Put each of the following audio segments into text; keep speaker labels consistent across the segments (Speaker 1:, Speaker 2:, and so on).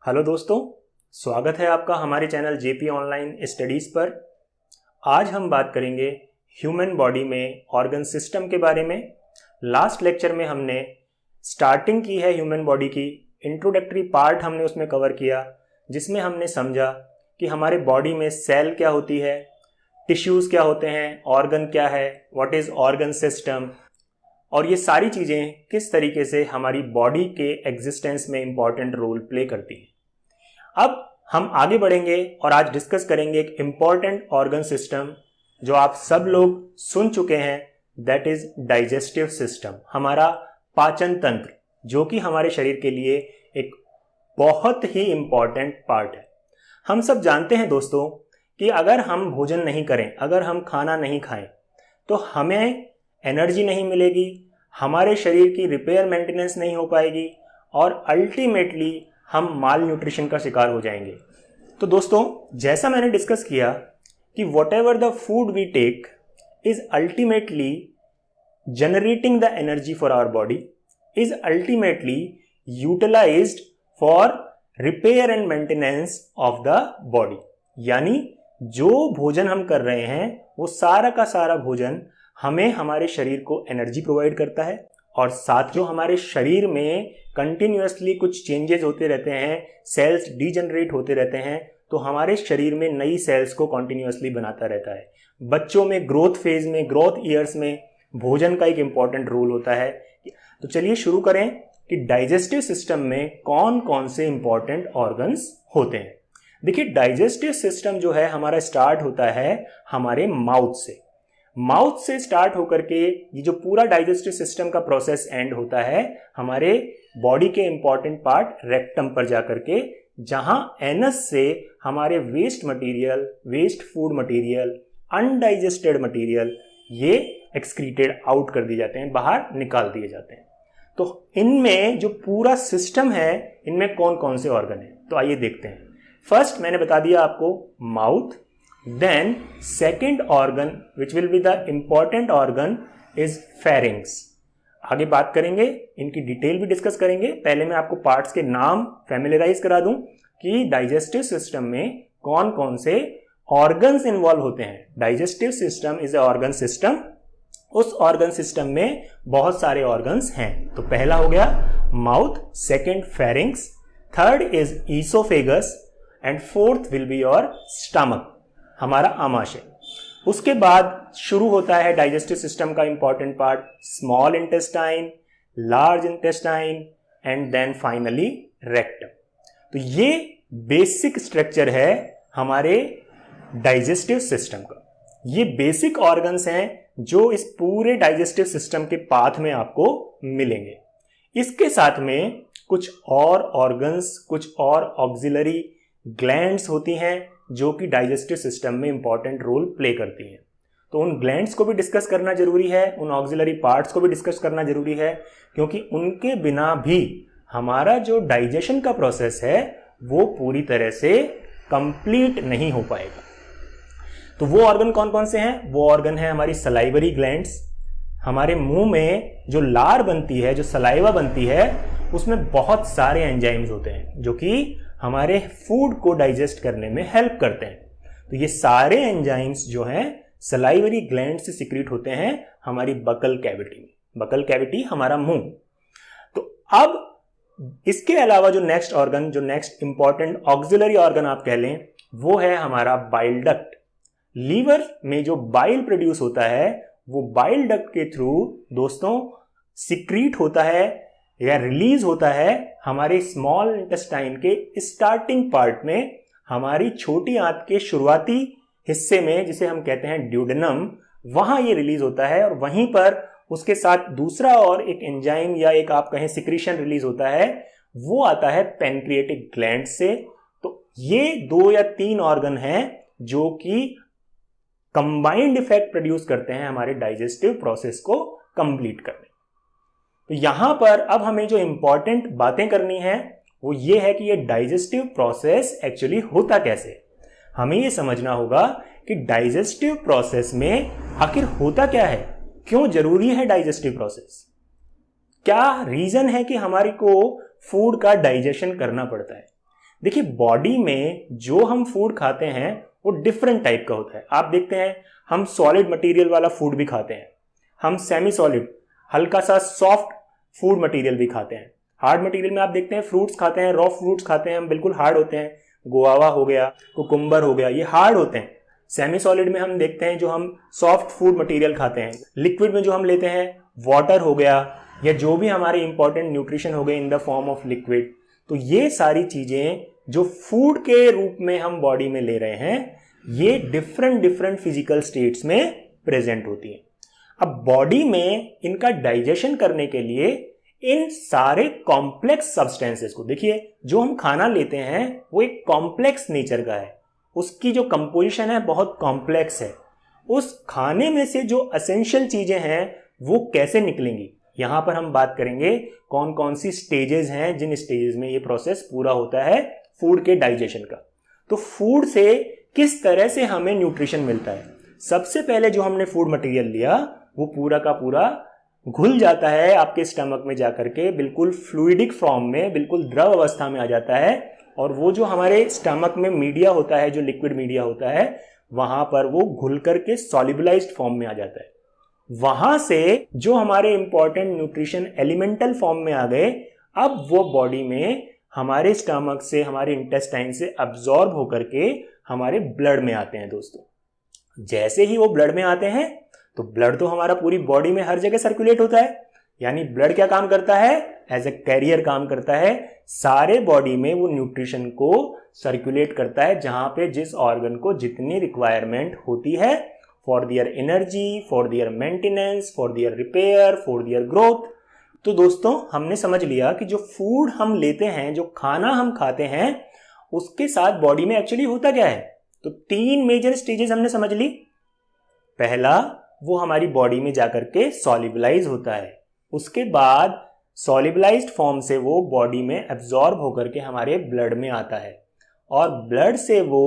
Speaker 1: Hello दोस्तों, स्वागत है आपका हमारे चैनल जेपी ऑनलाइन स्टडीज़ पर। आज हम बात करेंगे ह्यूमन बॉडी में ऑर्गन सिस्टम के बारे में। लास्ट लेक्चर में हमने स्टार्टिंग की है ह्यूमन बॉडी की, इंट्रोडक्टरी पार्ट हमने उसमें कवर किया, जिसमें हमने समझा कि हमारे बॉडी में सेल क्या होती है, टिश्यूज़ क्या होते हैं, ऑर्गन क्या है, व्हाट इज़ ऑर्गन सिस्टम, और ये सारी चीज़ें किस तरीके से हमारी बॉडी के एग्जिस्टेंस में इंपॉर्टेंट रोल प्ले करती हैं। अब हम आगे बढ़ेंगे और आज डिस्कस करेंगे एक इंपॉर्टेंट ऑर्गन सिस्टम जो आप सब लोग सुन चुके हैं, दैट इज डाइजेस्टिव सिस्टम, हमारा पाचन तंत्र, जो कि हमारे शरीर के लिए एक बहुत ही इंपॉर्टेंट पार्ट है। हम सब जानते हैं दोस्तों कि अगर हम भोजन नहीं करें, अगर हम खाना नहीं खाएं, तो हमें एनर्जी नहीं मिलेगी, हमारे शरीर की रिपेयर मेंटेनेंस नहीं हो पाएगी और अल्टीमेटली हम माल न्यूट्रिशन का शिकार हो जाएंगे। तो दोस्तों, जैसा मैंने डिस्कस किया कि whatever the food we take is ultimately generating the energy for our body, is ultimately utilised for repair and maintenance of the body. यानी जो भोजन हम कर रहे हैं वो सारा का सारा भोजन हमें हमारे शरीर को एनर्जी प्रोवाइड करता है, और साथ जो हमारे शरीर में कंटिन्यूअसली कुछ चेंजेस होते रहते हैं, सेल्स डीजनरेट होते रहते हैं, तो हमारे शरीर में नई सेल्स को कंटिन्यूअसली बनाता रहता है। बच्चों में ग्रोथ फेज में, ग्रोथ ईयर्स में भोजन का एक इंपॉर्टेंट रोल होता है। तो चलिए शुरू करें कि डाइजेस्टिव सिस्टम में कौन कौन से इंपॉर्टेंट ऑर्गन्स होते हैं। देखिए, डाइजेस्टिव सिस्टम जो है हमारा स्टार्ट होता है हमारे माउथ से। माउथ से स्टार्ट होकर के ये जो पूरा डाइजेस्टिव सिस्टम का प्रोसेस एंड होता है हमारे बॉडी के इंपॉर्टेंट पार्ट रेक्टम पर जाकर के, जहां एनस से हमारे waste material, waste food material, undigested material ये एक्सक्रीटेड आउट कर दिए जाते हैं, बाहर निकाल दिए जाते हैं। तो इनमें जो पूरा सिस्टम है, इनमें कौन कौन से ऑर्गन है, तो आइए देखते हैं। फर्स्ट मैंने बता दिया आपको mouth, then second organ which will be the important organ is pharynx। आगे बात करेंगे, इनकी डिटेल भी डिस्कस करेंगे। पहले मैं आपको पार्ट्स के नाम फैमिलियराइज करा दूं कि डाइजेस्टिव सिस्टम में कौन कौन से ऑर्गन्स इन्वॉल्व होते हैं। Digestive system is a organ system. उस ऑर्गन सिस्टम में बहुत सारे ऑर्गन्स हैं। तो पहला हो गया mouth, second pharynx, third is oesophagus and fourth will be your stomach, हमारा आमाशय। उसके बाद शुरू होता है डाइजेस्टिव सिस्टम का important part small intestine, large intestine and then finally rectum. तो ये बेसिक स्ट्रक्चर है हमारे डाइजेस्टिव सिस्टम का। ये बेसिक ऑर्गन्स हैं जो इस पूरे डाइजेस्टिव सिस्टम के पाथ में आपको मिलेंगे। इसके साथ में कुछ और ऑर्गन्स, कुछ और ऑक्सिलरी ग्लैंड्स होती हैं जो कि डाइजेस्टिव सिस्टम में इंपॉर्टेंट रोल प्ले करती हैं। तो उन ग्लैंड्स को भी डिस्कस करना जरूरी है, उन ऑक्सिलरी पार्ट्स को भी डिस्कस करना जरूरी है, क्योंकि उनके बिना भी हमारा जो डाइजेशन का प्रोसेस है वो पूरी तरह से कंप्लीट नहीं हो पाएगा। तो वो ऑर्गन कौन कौन से हैं? वो ऑर्गन है हमारी सलाइवरी ग्लैंड्स। हमारे मुंह में जो लार बनती है, जो सलाइवा बनती है, उसमें बहुत सारे एंजाइम्स होते हैं जो कि हमारे फूड को डाइजेस्ट करने में हेल्प करते हैं। तो ये सारे एंजाइम्स जो हैं सलाइवरी ग्लैंड से सिक्रीट होते हैं हमारी बकल कैविटी में। बकल कैविटी हमारा मुंह। तो अब इसके अलावा जो नेक्स्ट ऑर्गन, जो नेक्स्ट इंपॉर्टेंट ऑक्सिलरी ऑर्गन आप कह लें, वो है हमारा बाइल डक्ट। लीवर में जो बाइल प्रोड्यूस होता है वो बाइल डक्ट के थ्रू दोस्तों सिक्रीट होता है या रिलीज होता है हमारे स्मॉल इंटेस्टाइन के स्टार्टिंग पार्ट में, हमारी छोटी आंत के शुरुआती हिस्से में, जिसे हम कहते हैं ड्यूडेनम, वहां ये रिलीज होता है। और वहीं पर उसके साथ दूसरा और एक एंजाइम या एक आप कहें सिक्रीशन रिलीज होता है, वो आता है पैनक्रिएटिक ग्लैंड से। तो ये 2 या 3 ऑर्गन हैं जो कि कंबाइंड इफेक्ट प्रोड्यूस करते हैं हमारे डाइजेस्टिव प्रोसेस को कंप्लीट करने। तो यहां पर अब हमें जो इंपॉर्टेंट बातें करनी है वो ये है कि ये डाइजेस्टिव प्रोसेस एक्चुअली होता कैसे। हमें ये समझना होगा कि डाइजेस्टिव प्रोसेस में आखिर होता क्या है, क्यों जरूरी है डाइजेस्टिव प्रोसेस, क्या रीजन है कि हमारे को फूड का डाइजेशन करना पड़ता है। देखिए बॉडी में जो हम फूड खाते हैं वो डिफरेंट टाइप का होता है। आप देखते हैं हम सॉलिड मटेरियल वाला फूड भी खाते हैं, हम सेमी सॉलिड हल्का सा सॉफ्ट फूड मटेरियल भी खाते हैं। हार्ड मटेरियल में आप देखते हैं फ्रूट्स खाते हैं, रॉ फ्रूट्स खाते हैं, हम बिल्कुल हार्ड होते हैं, गुआवा हो गया, कुकुम्बर हो गया, ये हार्ड होते हैं। सेमी सॉलिड में हम देखते हैं जो हम सॉफ्ट फूड मटेरियल खाते हैं। लिक्विड में जो हम लेते हैं वाटर हो गया या जो भी हमारे इंपॉर्टेंट न्यूट्रिशन हो गए in the form of liquid. तो ये सारी चीजें जो फूड के रूप में हम बॉडी में ले रहे हैं ये डिफरेंट डिफरेंट फिजिकल स्टेट्स में प्रेजेंट होती हैं। अब बॉडी में इनका डाइजेशन करने के लिए इन सारे कॉम्प्लेक्स सब्सटेंसेस को, देखिए जो हम खाना लेते हैं वो एक कॉम्प्लेक्स नेचर का है, उसकी जो कंपोजिशन है बहुत कॉम्प्लेक्स है। उस खाने में से जो एसेंशियल चीजें हैं वो कैसे निकलेंगी, यहां पर हम बात करेंगे कौन कौन सी स्टेजेस हैं जिन स्टेजेस में ये प्रोसेस पूरा होता है फूड के डाइजेशन का। तो फूड से किस तरह से हमें न्यूट्रिशन मिलता है। सबसे पहले जो हमने फूड मटेरियल लिया वो पूरा का पूरा घुल जाता है आपके स्टमक में जाकर के, बिल्कुल फ्लूइडिक फॉर्म में, बिल्कुल द्रव अवस्था में आ जाता है। और वो जो हमारे स्टमक में मीडिया होता है, जो लिक्विड मीडिया होता है, वहां पर वो घुल करके सॉल्युबलाइज्ड फॉर्म में आ जाता है। वहां से जो हमारे इंपॉर्टेंट न्यूट्रिशन एलिमेंटल फॉर्म में आ गए, अब वो बॉडी में हमारे स्टमक से, हमारे इंटेस्टाइन से अब्सॉर्ब होकर के हमारे ब्लड में आते हैं। दोस्तों जैसे ही वो ब्लड में आते हैं तो ब्लड तो हमारा पूरी बॉडी में हर जगह सर्कुलेट होता है, यानी ब्लड क्या काम करता है, एज ए कैरियर काम करता है, सारे बॉडी में वो न्यूट्रिशन को सर्कुलेट करता है जहां पे जिस ऑर्गन को जितनी रिक्वायरमेंट होती है for their energy, for their maintenance, for their repair, for their growth. तो दोस्तों हमने समझ लिया कि जो फूड हम लेते हैं, जो खाना हम खाते हैं, उसके साथ बॉडी में एक्चुअली होता क्या है। तो 3 मेजर स्टेजेस हमने समझ ली। पहला, वो हमारी बॉडी में जाकर के सॉल्युबलाइज होता है, उसके बाद सॉल्युबलाइज्ड फॉर्म से वो बॉडी में एब्जॉर्ब होकर के हमारे ब्लड में आता है और ब्लड से वो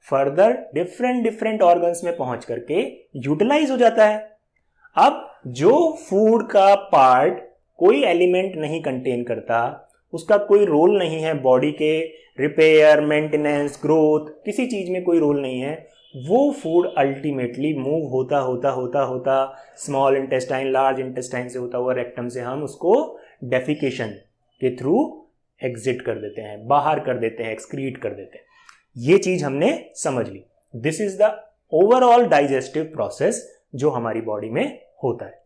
Speaker 1: फर्दर डिफरेंट डिफरेंट ऑर्गन्स में पहुंच करके यूटिलाइज हो जाता है। अब जो फूड का पार्ट कोई एलिमेंट नहीं कंटेन करता, उसका कोई रोल नहीं है बॉडी के रिपेयर, मेंटेनेंस, ग्रोथ, किसी चीज में कोई रोल नहीं है, वो फूड अल्टीमेटली मूव होता होता होता होता स्मॉल इंटेस्टाइन, लार्ज इंटेस्टाइन से होता हुआ रेक्टम से हम उसको डेफिकेशन के थ्रू एग्जिट कर देते हैं, बाहर कर देते हैं, एक्सक्रीट कर देते हैं। ये चीज हमने समझ ली। This is the overall digestive process जो हमारी बॉडी में होता है।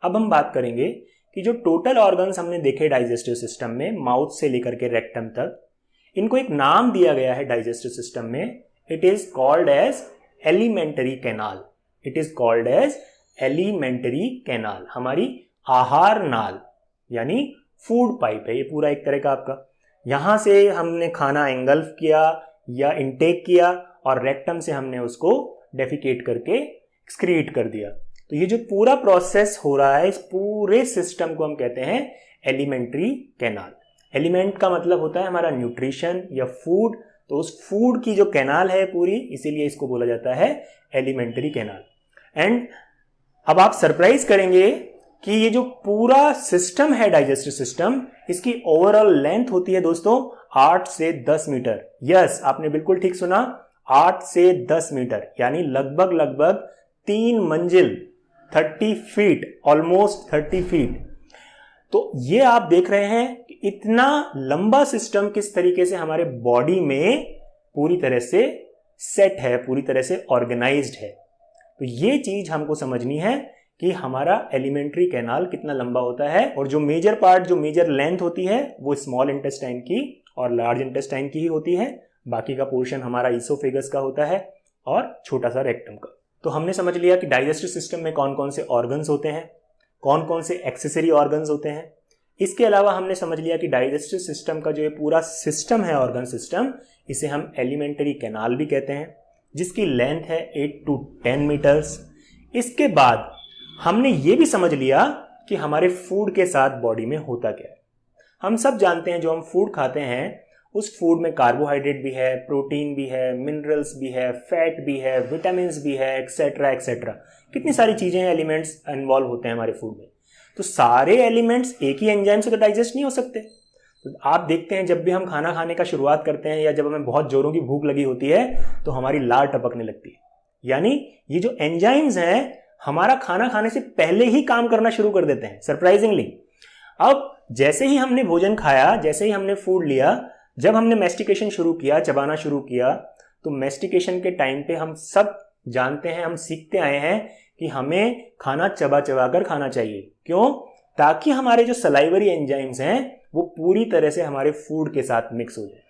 Speaker 1: अब हम बात करेंगे कि जो टोटल ऑर्गन्स हमने देखे डाइजेस्टिव सिस्टम में, माउथ से लेकर के रेक्टम तक, इनको एक नाम दिया गया है डाइजेस्टिव सिस्टम में। It is called as alimentary canal. It is called as alimentary canal. हमारी आहार नाल यानी फूड पाइप है ये पूरा एक तरह का आपका। यहां से हमने खाना एंगल्फ किया या इनटेक किया और रेक्टम से हमने उसको डेफिकेट करके एक्सक्रीट कर दिया। तो ये जो पूरा प्रोसेस हो रहा है, इस पूरे सिस्टम को हम कहते हैं एलिमेंट्री कैनाल। एलिमेंट का मतलब होता है हमारा न्यूट्रिशन या फूड, तो उस फूड की जो कैनाल है पूरी, इसीलिए इसको बोला जाता है एलिमेंट्री कैनाल। एंड अब आप सरप्राइज करेंगे कि ये जो पूरा सिस्टम है डाइजेस्टिव सिस्टम, इसकी ओवरऑल लेंथ होती है दोस्तों 8 से 10 मीटर। यस, आपने बिल्कुल ठीक सुना, 8 से 10 मीटर यानी लगभग लगभग 3 मंजिल, 30 फीट, ऑलमोस्ट 30 फीट। तो ये आप देख रहे हैं कि इतना लंबा सिस्टम किस तरीके से हमारे बॉडी में पूरी तरह से सेट है, पूरी तरह से ऑर्गेनाइज्ड है। तो ये चीज हमको समझनी है कि हमारा एलिमेंट्री कैनाल कितना लंबा होता है, और जो मेजर पार्ट, जो मेजर लेंथ होती है वो स्मॉल इंटेस्टाइन की और लार्ज इंटेस्टाइन की ही होती है। बाकी का पोर्शन हमारा ईसोफेगस का होता है और छोटा सा रेक्टम का। तो हमने समझ लिया कि डाइजेस्टिव सिस्टम में कौन कौन से ऑर्गन्स होते हैं, कौन कौन से एक्सेसरी ऑर्गन्स होते हैं। इसके अलावा हमने समझ लिया कि डाइजेस्टिव सिस्टम का जो ये पूरा सिस्टम है, ऑर्गन सिस्टम, इसे हम एलिमेंटरी कैनाल भी कहते हैं, जिसकी लेंथ है 8 to 10 मीटर्स। इसके बाद हमने ये भी समझ लिया कि हमारे फूड के साथ बॉडी में होता क्या है। हम सब जानते हैं जो हम फूड खाते हैं उस फूड में कार्बोहाइड्रेट भी है, प्रोटीन भी है, मिनरल्स भी है, फैट भी है, विटामिन भी है, एक्सेट्रा एक्सेट्रा। कितनी सारी चीजें हैं, एलिमेंट्स इन्वॉल्व होते हैं हमारे फूड में। तो सारे एलिमेंट्स एक ही एंजाइम से तो डाइजेस्ट नहीं हो सकते। तो आप देखते हैं जब भी हम खाना खाने का शुरुआत करते हैं या जब हमें बहुत जोरों की भूख लगी होती है तो हमारी लार टपकने लगती है। यानी ये जो एंजाइम्स हैं हमारा खाना खाने से पहले ही काम करना शुरू कर देते हैं सरप्राइजिंगली। अब जैसे ही हमने भोजन खाया, जैसे ही हमने फूड लिया, जब हमने मैस्टिकेशन शुरू किया, चबाना शुरू किया, तो मैस्टिकेशन के टाइम पे हम सब जानते हैं, हम सीखते आए हैं कि हमें खाना चबा चबा कर खाना चाहिए। क्यों? ताकि हमारे जो सलाइवरी एंजाइम्स हैं वो पूरी तरह से हमारे फूड के साथ मिक्स हो जाए,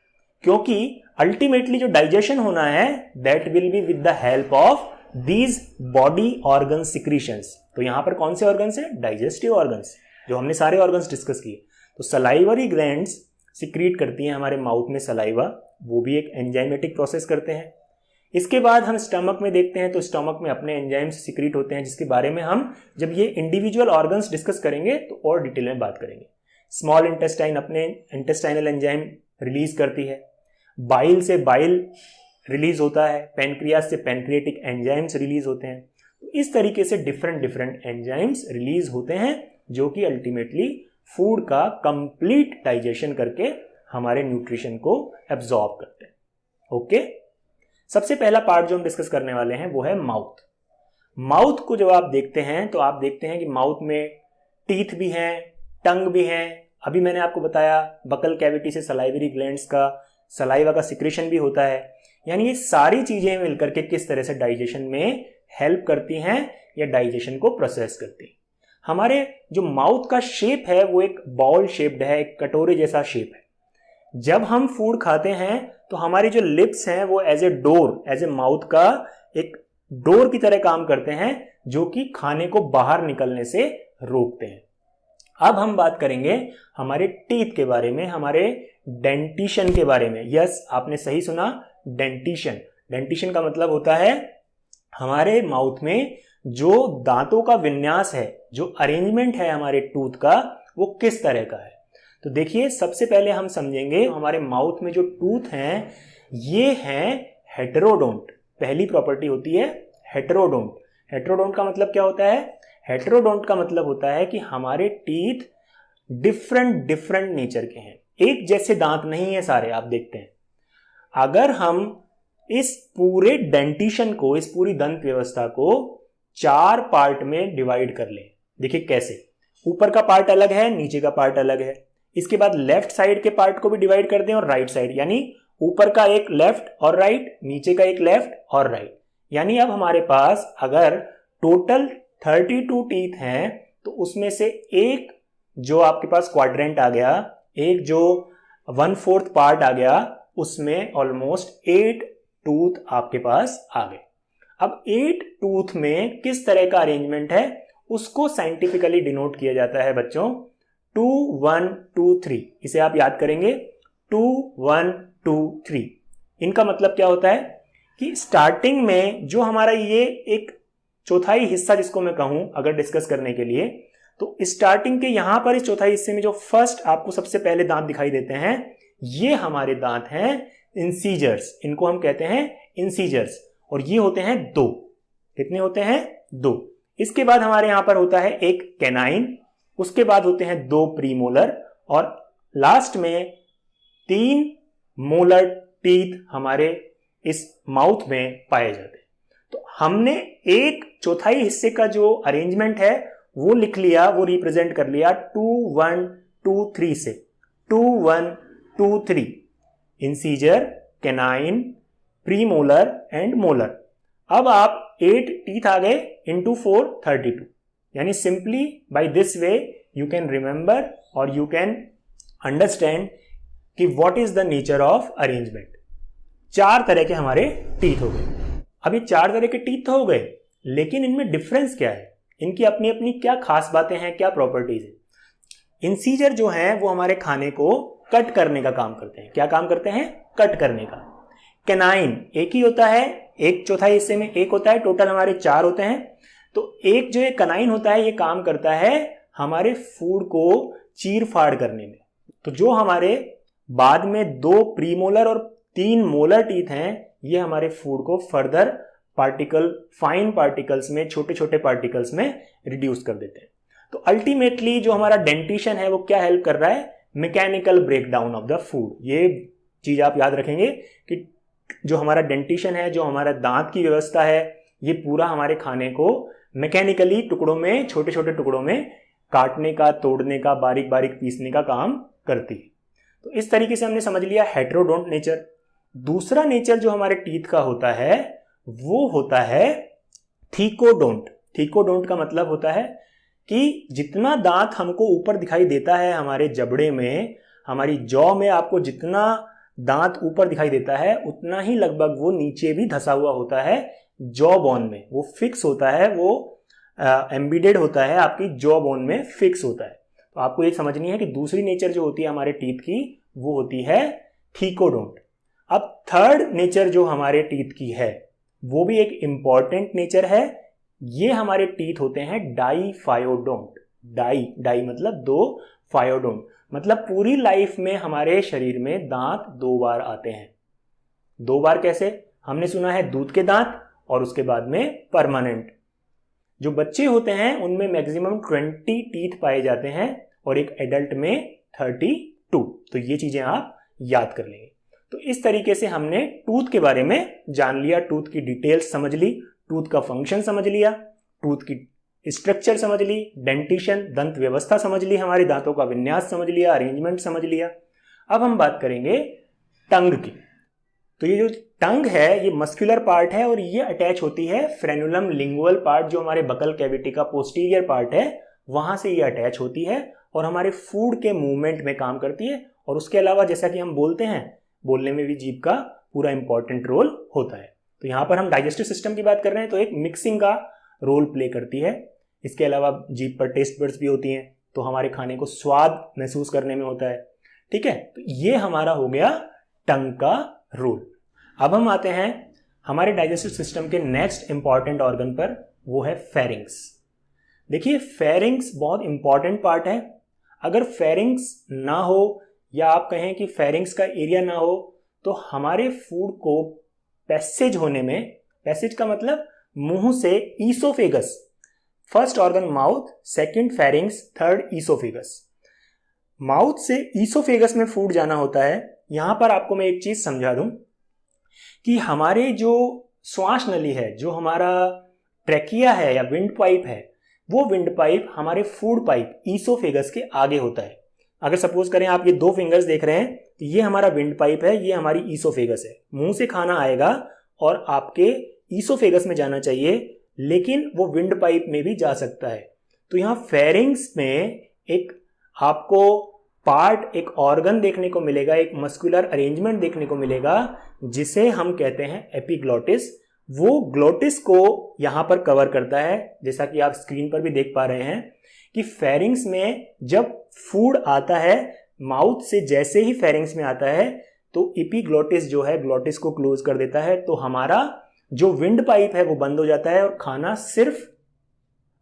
Speaker 1: क्योंकि अल्टीमेटली जो डाइजेशन होना है that will be with the help of these body organ secretions. तो यहां पर कौन से ऑर्गन्स है? डाइजेस्टिव ऑर्गन्स, जो हमने सारे ऑर्गन्स डिस्कस किए। तो सलाइवरी ग्लैंड्स सिक्रीट करती हैं हमारे माउथ में सलाइवा, वो भी एक एंजाइमेटिक प्रोसेस करते हैं। इसके बाद हम स्टमक में देखते हैं तो स्टमक में अपने एंजाइम्स सिक्रीट होते हैं, जिसके बारे में हम जब ये इंडिविजुअल ऑर्गन्स डिस्कस करेंगे तो और डिटेल में बात करेंगे। स्मॉल इंटेस्टाइन अपने इंटेस्टाइनल एंजाइम रिलीज करती है, बाइल से बाइल रिलीज होता है, पैनक्रियास से पैनक्रियाटिक एंजाइम्स रिलीज होते हैं। तो इस तरीके से डिफरेंट डिफरेंट एंजाइम्स रिलीज होते हैं जो कि अल्टीमेटली फूड का कंप्लीट डाइजेशन करके हमारे न्यूट्रिशन को एब्जॉर्ब करते हैं। ओके, सबसे पहला पार्ट जो हम डिस्कस करने वाले हैं वो है माउथ। माउथ को जब आप देखते हैं तो आप देखते हैं कि माउथ में टीथ भी हैं, टंग भी हैं। अभी मैंने आपको बताया बकल कैविटी से सलाइवरी ग्लैंड्स का सलाइवा का सिक्रेशन भी होता है। यानी ये सारी चीजें मिलकर के किस तरह से डाइजेशन में हेल्प करती हैं या डाइजेशन को प्रोसेस करती हैं। हमारे जो माउथ का शेप है वो एक बॉल शेप्ड है, एक कटोरे जैसा शेप है। जब हम फूड खाते हैं तो हमारी जो लिप्स हैं वो as a door, as a mouth का एक डोर की तरह काम करते हैं जो कि खाने को बाहर निकलने से रोकते हैं। अब हम बात करेंगे हमारे टीथ के बारे में, हमारे डेंटिशन के बारे में। यस, आपने सही सुना, डेंटिशन। डेंटिशन का मतलब होता है हमारे माउथ में जो दांतों का विन्यास है, जो अरेंजमेंट है हमारे टूथ का, वो किस तरह का है। तो देखिए, सबसे पहले हम समझेंगे हमारे माउथ में जो टूथ हैं ये हैं हेटेरोडोंट। पहली प्रॉपर्टी होती है हेटेरोडोंट। हेटेरोडोंट का मतलब क्या होता है? हेटेरोडोंट का मतलब होता है कि हमारे टीथ डिफरेंट डिफरेंट नेचर के हैं, एक जैसे दांत नहीं है सारे। आप देखते हैं अगर हम इस पूरे डेंटिशन को, इस पूरी दंत व्यवस्था को 4 पार्ट में डिवाइड कर लें। देखिए कैसे, ऊपर का पार्ट अलग है, नीचे का पार्ट अलग है। इसके बाद लेफ्ट साइड के पार्ट को भी डिवाइड कर दें और राइट साइड, यानी ऊपर का एक लेफ्ट और राइट, नीचे का एक लेफ्ट और राइट। यानी अब हमारे पास अगर टोटल 32 टीथ हैं तो उसमें से एक जो आपके पास क्वाड्रेंट आ गया, एक जो 1/4 पार्ट आ गया, उसमें ऑलमोस्ट 8 टूथ आपके पास आ गए। अब 8 टूथ में किस तरह का अरेंजमेंट है उसको साइंटिफिकली डिनोट किया जाता है बच्चों 2 1 2 3। इसे आप याद करेंगे 2 1 2 3। इनका मतलब क्या होता है कि स्टार्टिंग में जो हमारा ये एक चौथाई हिस्सा जिसको मैं कहूं अगर डिस्कस करने के लिए, तो स्टार्टिंग के यहां पर इस चौथाई हिस्से में जो फर्स्ट आपको सबसे पहले दांत दिखाई देते हैं ये हमारे दांत हैं इंसीजर्स। इनको हम कहते हैं इंसीजर्स और ये होते हैं 2। कितने होते हैं? 2। इसके बाद हमारे यहां पर होता है एक कैनाइन, उसके बाद होते हैं 2 प्रीमोलर और लास्ट में 3 मोलर टीथ हमारे इस माउथ में पाए जाते हैं। तो हमने एक चौथाई हिस्से का जो अरेंजमेंट है वो लिख लिया, वो रिप्रेजेंट कर लिया 2 1 2 3 से। 2 1 2 3 incisor, canine, premolar and molar. अब आप 8 टीथ आ गए इंटू 4 32। यानी simply by this way you can remember और यू कैन अंडरस्टैंड कि what is the nature of arrangement. 4 तरह के हमारे टीथ हो गए। अब ये 4 तरह के टीथ तो हो गए, लेकिन इनमें डिफरेंस क्या है, इनकी अपनी अपनी क्या खास बातें हैं, क्या प्रॉपर्टीज है। इंसीजर जो है वो हमारे खाने को कट करने का काम करते हैं। क्या काम करते हैं? कट करने का। कैनाइन एक ही होता है, एक चौथाई हिस्से में एक होता है, टोटल हमारे 4 होते हैं। तो एक जो ये कैनाइन होता है ये काम करता है हमारे फूड को चीर फाड़ करने में। तो जो हमारे बाद में 2 प्रीमोलर और 3 मोलर टीथ हैं ये हमारे फूड को फर्दर पार्टिकल, फाइन पार्टिकल्स में, छोटे छोटे पार्टिकल्स में रिड्यूस कर देते हैं। तो अल्टीमेटली जो हमारा डेंटिशन है वो क्या हेल्प कर रहा है? Mechanical breakdown of the food. ये चीज आप याद रखेंगे कि जो हमारा डेंटिशन है, जो हमारा दांत की व्यवस्था है, ये पूरा हमारे खाने को मैकेनिकली टुकड़ों में, छोटे छोटे टुकड़ों में काटने का, तोड़ने का, बारीक बारीक पीसने का काम करती है। तो इस तरीके से हमने समझ लिया हेटेरोडोंट नेचर। दूसरा नेचर जो हमारे टीथ का होता है वो होता है थीकोडोंट। थीकोडोंट का मतलब होता है कि जितना दांत हमको ऊपर दिखाई देता है हमारे जबड़े में, हमारी जॉ में आपको जितना दांत ऊपर दिखाई देता है उतना ही लगभग वो नीचे भी धसा हुआ होता है जॉ बोन में। वो फिक्स होता है, वो एम्बेडेड होता है आपकी जॉ बोन में, फिक्स होता है। तो आपको ये समझनी है कि दूसरी नेचर जो होती है हमारे टीथ की वो होती है थीकोडोंट। अब थर्ड नेचर जो हमारे टीथ की है वो भी एक इंपॉर्टेंट नेचर है। ये हमारे टीथ होते हैं डाईफायोडोंट। डाई मतलब दो, फायोडोंट मतलब पूरी लाइफ में हमारे शरीर में दांत 2 बार आते हैं। 2 बार कैसे? हमने सुना है दूध के दांत और उसके बाद में परमानेंट। जो बच्चे होते हैं उनमें मैक्सिमम 20 टीथ पाए जाते हैं और एक एडल्ट में 32। तो ये चीजें आप याद कर लेंगे। तो इस तरीके से हमने टूथ के बारे में जान लिया, टूथ की डिटेल्स समझ ली, टूथ का फंक्शन समझ लिया, टूथ की स्ट्रक्चर समझ ली, डेंटिशन दंत व्यवस्था समझ ली, हमारे दांतों का विन्यास समझ लिया, अरेंजमेंट समझ लिया। अब हम बात करेंगे टंग की। तो ये जो टंग है ये मस्कुलर पार्ट है और ये अटैच होती है फ्रेनुलम लिंगुअल पार्ट, जो हमारे बकल कैविटी का पोस्टीरियर पार्ट है, वहां से ये अटैच होती है और हमारे फूड के मूवमेंट में काम करती है। और उसके अलावा जैसा कि हम बोलते हैं, बोलने में भी जीभ का पूरा इंपॉर्टेंट रोल होता है। तो यहां पर हम डाइजेस्टिव सिस्टम की बात कर रहे हैं तो एक मिक्सिंग का रोल प्ले करती है। इसके अलावा जीभ पर टेस्ट बड्स भी होती हैं, तो हमारे खाने को स्वाद महसूस करने में होता है। ठीक है, तो ये हमारा हो गया टंग का रोल। अब हम आते हैं हमारे डाइजेस्टिव सिस्टम के नेक्स्ट इंपॉर्टेंट ऑर्गन पर, वो है फेरिंग्स। देखिए फेरिंग्स बहुत इंपॉर्टेंट पार्ट है। अगर फेरिंग्स ना हो या आप कहें कि फेरिंग्स का एरिया ना हो तो हमारे फूड को पैसेज होने में, पैसेज का मतलब मुंह से, oesophagus, first organ mouth, second pharynx, third oesophagus. Mouth से ईसोफेगस में फूड जाना होता है। यहां पर आपको मैं एक चीज समझा दूं कि हमारे जो श्वास नली है, जो हमारा ट्रैकिया है या विंड पाइप है, वो विंड पाइप हमारे फूड पाइप ईसोफेगस के आगे होता है। अगर सपोज करें आप ये 2 फिंगर्स देख रहे हैं, तो ये हमारा विंड पाइप है, ये हमारी ईसोफेगस है। मुंह से खाना आएगा और आपके ईसोफेगस में जाना चाहिए, लेकिन वो विंड पाइप में भी जा सकता है। तो यहां फेरिंग्स में एक आपको पार्ट, एक ऑर्गन देखने को मिलेगा, एक मस्कुलर अरेंजमेंट देखने को मिलेगा जिसे हम कहते हैं एपिग्लोटिस। वो ग्लोटिस को यहां पर कवर करता है। जैसा कि आप स्क्रीन पर भी देख पा रहे हैं कि फेरिंग्स में जब फूड आता है, माउथ से जैसे ही फेरिंग्स में आता है तो एपिग्लोटिस जो है ग्लोटिस को क्लोज कर देता है। तो हमारा जो विंड पाइप है वो बंद हो जाता है और खाना सिर्फ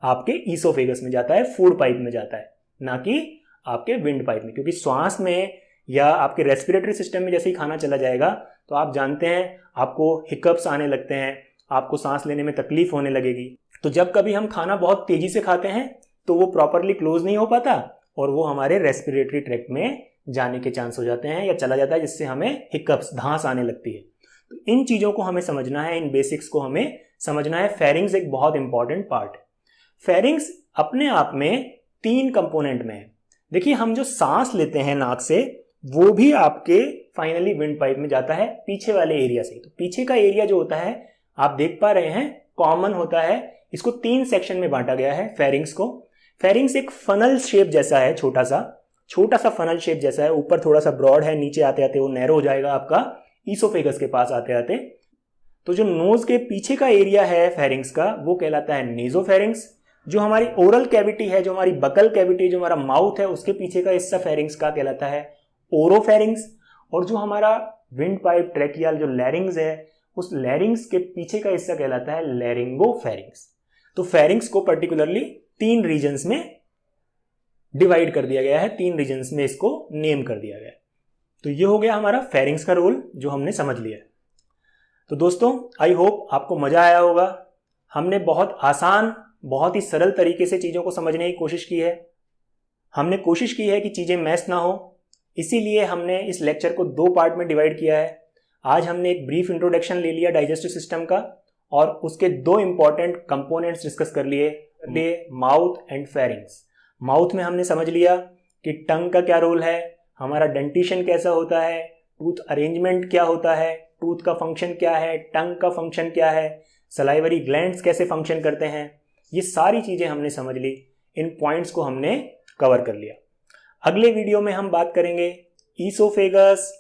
Speaker 1: आपके ईसोफेगस में जाता है, फूड पाइप में जाता है, ना कि आपके विंड पाइप में। क्योंकि श्वास में या आपके रेस्पिरेटरी सिस्टम में जैसे ही खाना चला जाएगा तो आप जानते हैं आपको हिकअप्स आने लगते हैं, आपको सांस लेने में तकलीफ होने लगेगी। तो जब कभी हम खाना बहुत तेजी से खाते हैं तो वो प्रॉपरली क्लोज नहीं हो पाता और वो हमारे रेस्पिरेटरी ट्रैक्ट में जाने के चांस हो जाते हैं या चला जाता है, जिससे हमें हिकअप्स, धांस आने लगती है। तो इन चीजों को हमें समझना है, इन बेसिक्स को हमें समझना है। फेरिंग्स एक बहुत इंपॉर्टेंट पार्ट है। फेरिंग्स अपने आप में 3 कंपोनेंट में है। देखिए हम जो सांस लेते हैं नाक से, वो भी आपके फाइनली विंड पाइप में जाता है पीछे वाले एरिया से। तो पीछे का एरिया जो होता है आप देख पा रहे हैं, कॉमन होता है। इसको 3 सेक्शन में बांटा गया है फेरिंग्स को। फेरिंग्स एक फनल शेप जैसा है, छोटा सा फनल शेप जैसा है। ऊपर थोड़ा सा ब्रॉड है, नीचे आते आते वो नैरो हो जाएगा आपका ईसोफेगस के पास आते आते। तो जो नोज के पीछे का एरिया है फेरिंग्स का, वो कहलाता है नेजोफेरिंग्स। जो हमारी ओरल कैविटी है, जो हमारी बकल कैविटी, जो हमारा माउथ है, उसके पीछे का हिस्सा फेरिंग्स का कहलाता है ओरोफेरिंग्स। और जो हमारा विंड पाइप, ट्रैकियल जो लैरिंग्स है, उस लैरिंग्स के पीछे का हिस्सा कहलाता है लैरिंगोफेरिंग्स। तो फेरिंग्स को पर्टिकुलरली 3 रीजन्स में डिवाइड कर दिया गया है, 3 रीजन्स में इसको नेम कर दिया गया है। तो ये हो गया हमारा फेरिंग्स का रोल जो हमने समझ लिया है। तो दोस्तों आई होप आपको मजा आया होगा। हमने बहुत आसान, बहुत ही सरल तरीके से चीज़ों को समझने की कोशिश की है। हमने कोशिश की है कि चीज़ें मैस ना हो, इसीलिए हमने इस लेक्चर को 2 पार्ट में डिवाइड किया है। आज हमने एक ब्रीफ इंट्रोडक्शन ले लिया डाइजेस्टिव सिस्टम का और उसके 2 इंपॉर्टेंट कंपोनेंट्स डिस्कस कर लिए, माउथ एंड फेरिंग्स। माउथ में हमने समझ लिया कि टंग का क्या रोल है, हमारा डेंटिशन कैसा होता है, टूथ अरेंजमेंट क्या होता है, टूथ का फंक्शन क्या है, टंग का फंक्शन क्या है, सलाइवरी ग्लैंड्स कैसे फंक्शन करते हैं, ये सारी चीज़ें हमने समझ ली। इन पॉइंट्स को हमने कवर कर लिया। अगले वीडियो में हम बात करेंगे oesophagus,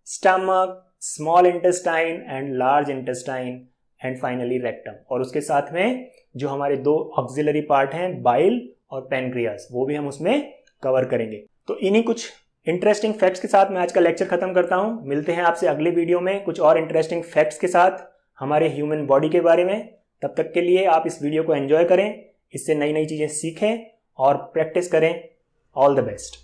Speaker 1: stomach, small intestine and large intestine and finally rectum, और उसके साथ में जो हमारे 2 ऑक्सिलरी पार्ट हैं बाइल और पैनक्रियास, वो भी हम उसमें कवर करेंगे। तो इन्हीं कुछ इंटरेस्टिंग फैक्ट्स के साथ मैं आज का लेक्चर खत्म करता हूं। मिलते हैं आपसे अगले वीडियो में कुछ और इंटरेस्टिंग फैक्ट्स के साथ हमारे ह्यूमन बॉडी के बारे में। तब तक के लिए आप इस वीडियो को एंजॉय करें, इससे नई नई चीज़ें सीखें और प्रैक्टिस करें। All the best.